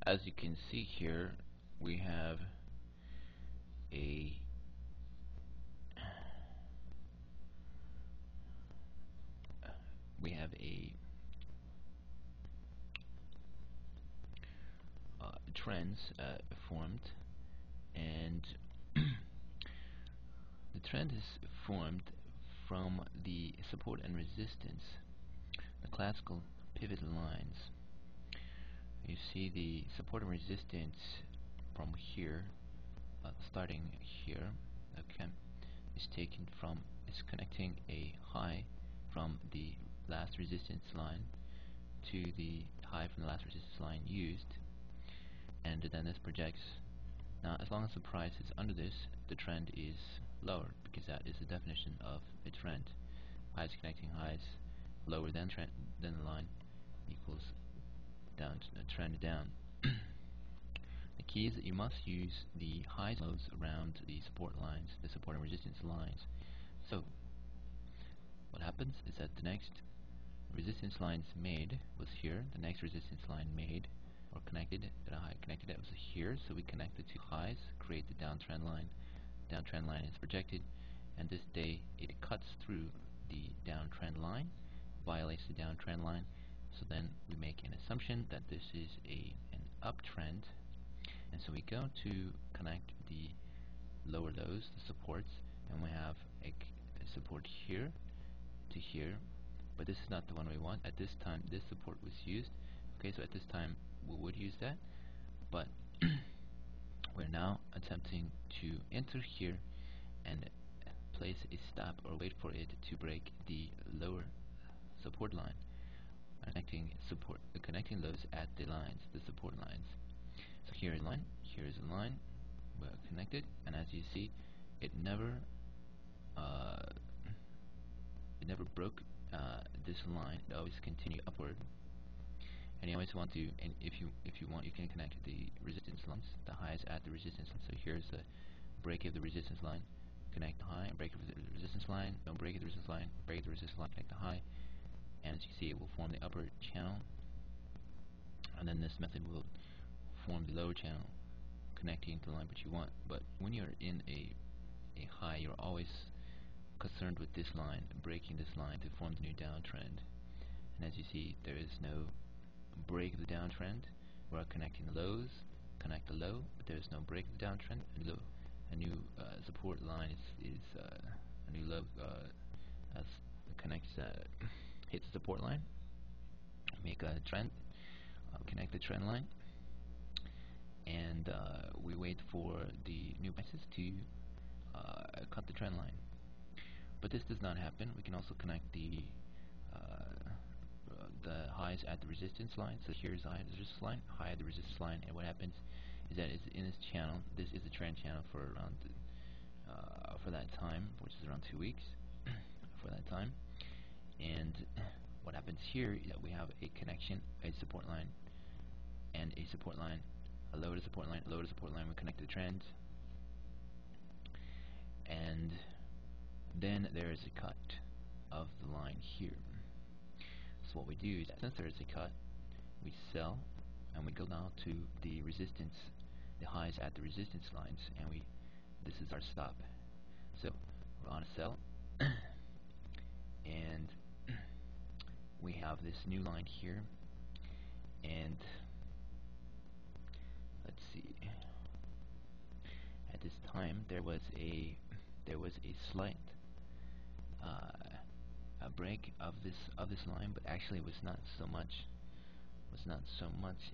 As you can see here, we have a we have a trends formed, and the trend is formed from the support and resistance, the classical pivot lines. You see the support and resistance from here, starting here, okay, is connecting a high from the last resistance line to the high from the last resistance line used, and then this projects. Now, as long as the price is under this, the trend is lower, because that is the definition of a trend. Highs connecting highs lower than the line equals down trend down. The key is that you must use the highs and lows around the support lines, the support and resistance lines. So what happens is that the next resistance lines made was here. The next resistance line made or connected that I connected that was here. So we connect the two highs, create the downtrend line. Downtrend line is projected, and this day it cuts through the downtrend line, violates the downtrend line. So then we make an assumption that this is an uptrend, and so we go to connect the lower lows, the supports, and we have a support here to here, but this is not the one we want. At this time, this support was used. Okay, so at this time we would use that, but we're now attempting to enter here and place a stop or wait for it to break the lower support line, connecting those at the lines, the support lines. So here is a line, here is a line, we're connected, and as you see, it never broke this line. It always continued upward. And you always want to, and if you want, you can connect the resistance lines, the highs at the resistance line. So here's the break of the resistance line, connect the high, and break of the resistance line, don't break of the resistance line, break the resistance line, connect the high, and as you see, it will form the upper channel, and then this method will form the lower channel, connecting to the line which you want. But when you're in a high, you're always concerned with this line, breaking this line to form the new downtrend. And as you see, there is no break of the downtrend. We're connecting the lows, connect the low, but there is no break of the downtrend. A new support line is a new low hits the support line, make a trend, connect the trend line, and we wait for the new prices to cut the trend line. But this does not happen. We can also connect the highs at the resistance line. So here's the high at the resistance line, high at the resistance line, and what happens is that is in this channel. This is a trend channel for around for that time, which is around 2 weeks for that time. And what happens here is that we have a connection, a support line, and a support line, a lower to support line, lower to support line. We connect the trends, and then there is a cut of the line here. So what we do is that since there is a cut, we sell, and we go down to the resistance, the highs at the resistance lines, and this is our stop. So we're on a sell, and we have this new line here, and let's see. At this time, there was a slight a break of this line, but actually it was not so much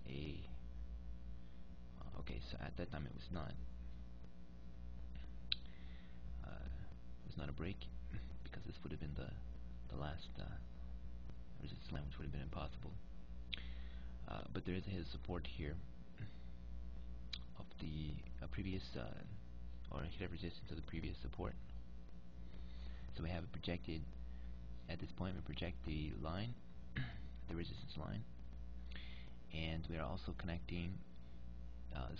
a okay. So at that time it was not a break, because this would have been the last resistance line, which would have been impossible. But there is a support here of the previous or hit of resistance of the previous support. So we have it projected. At this point, we project the line, the resistance line, and we are also connecting.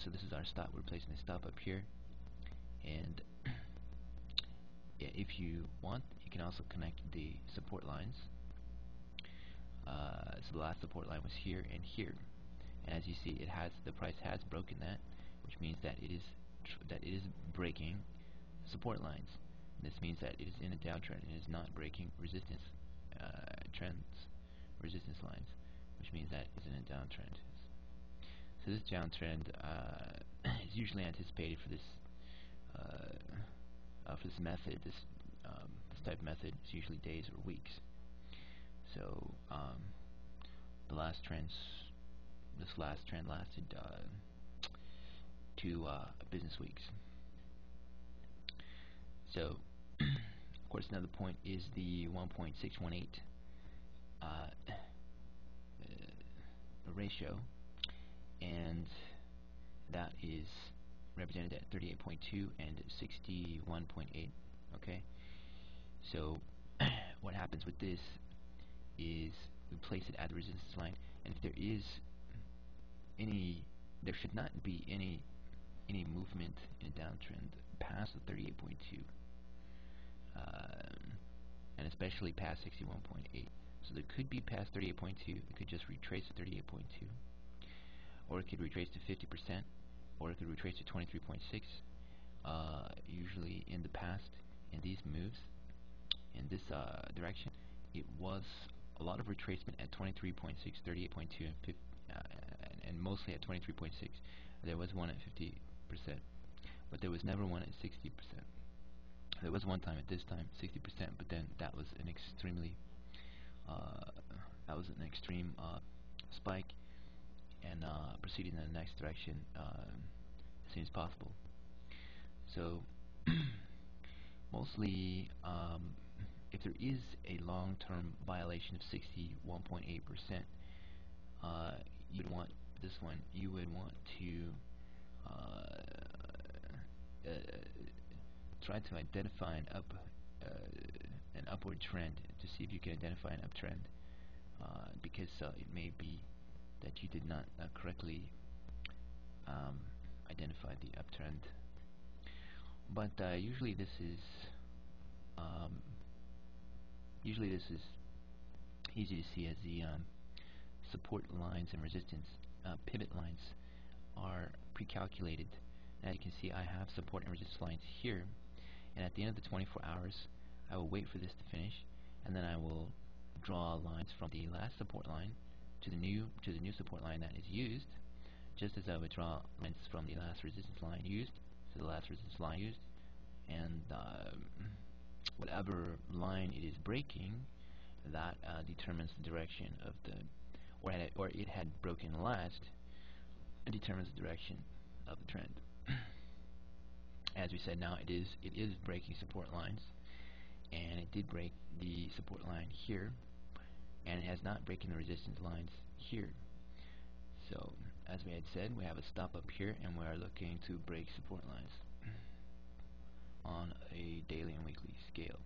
So this is our stop. We're placing a stop up here, and if you want, you can also connect the support lines. So the last support line was here and here, And as you see, the price has broken that, which means that it is breaking support lines. This means that it is in a downtrend and is not breaking resistance resistance lines, which means that it's in a downtrend. So this downtrend is usually anticipated for this method. This type of method is usually days or weeks. So this last trend lasted 2 business weeks. So, of course, another point is the 1.618 ratio, and that is represented at 38.2 and 61.8. Okay, so what happens with this is we place it at the resistance line, and if there should not be any movement in a downtrend past the 38.2, and especially past 61.8. So there could be past 38.2. It could just retrace to 38.2, or it could retrace to 50%, or it could retrace to 23.6. Usually in the past, in these moves, in this direction, it was a lot of retracement at 23.6, 38.2, and mostly at 23.6. There was one at 50%, but there was never one at 60%. There was one time at this time 60%, but then that was an extreme spike, and proceeding in the next direction as soon as possible. So mostly, if there is a long-term violation of 61.8%, you'd want this one. You would want to try to identify an upward trend to see if you can identify an uptrend, because it may be that you did not correctly identify the uptrend. But usually this is easy to see, as the support lines and resistance pivot lines are pre-calculated. As you can see, I have support and resistance lines here, and at the end of the 24 hours I will wait for this to finish, and then I will draw lines from the last support line to the new support line that is used, just as I would draw lines from the last resistance line used to the last resistance line used, and whatever line it is breaking, that determines the direction of the, or it had broken last, and determines the direction of the trend. As we said, now it is breaking support lines, and it did break the support line here, and it has not broken the resistance lines here. So as we had said, we have a stop up here, and we are looking to break support lines on a daily and weekly scale.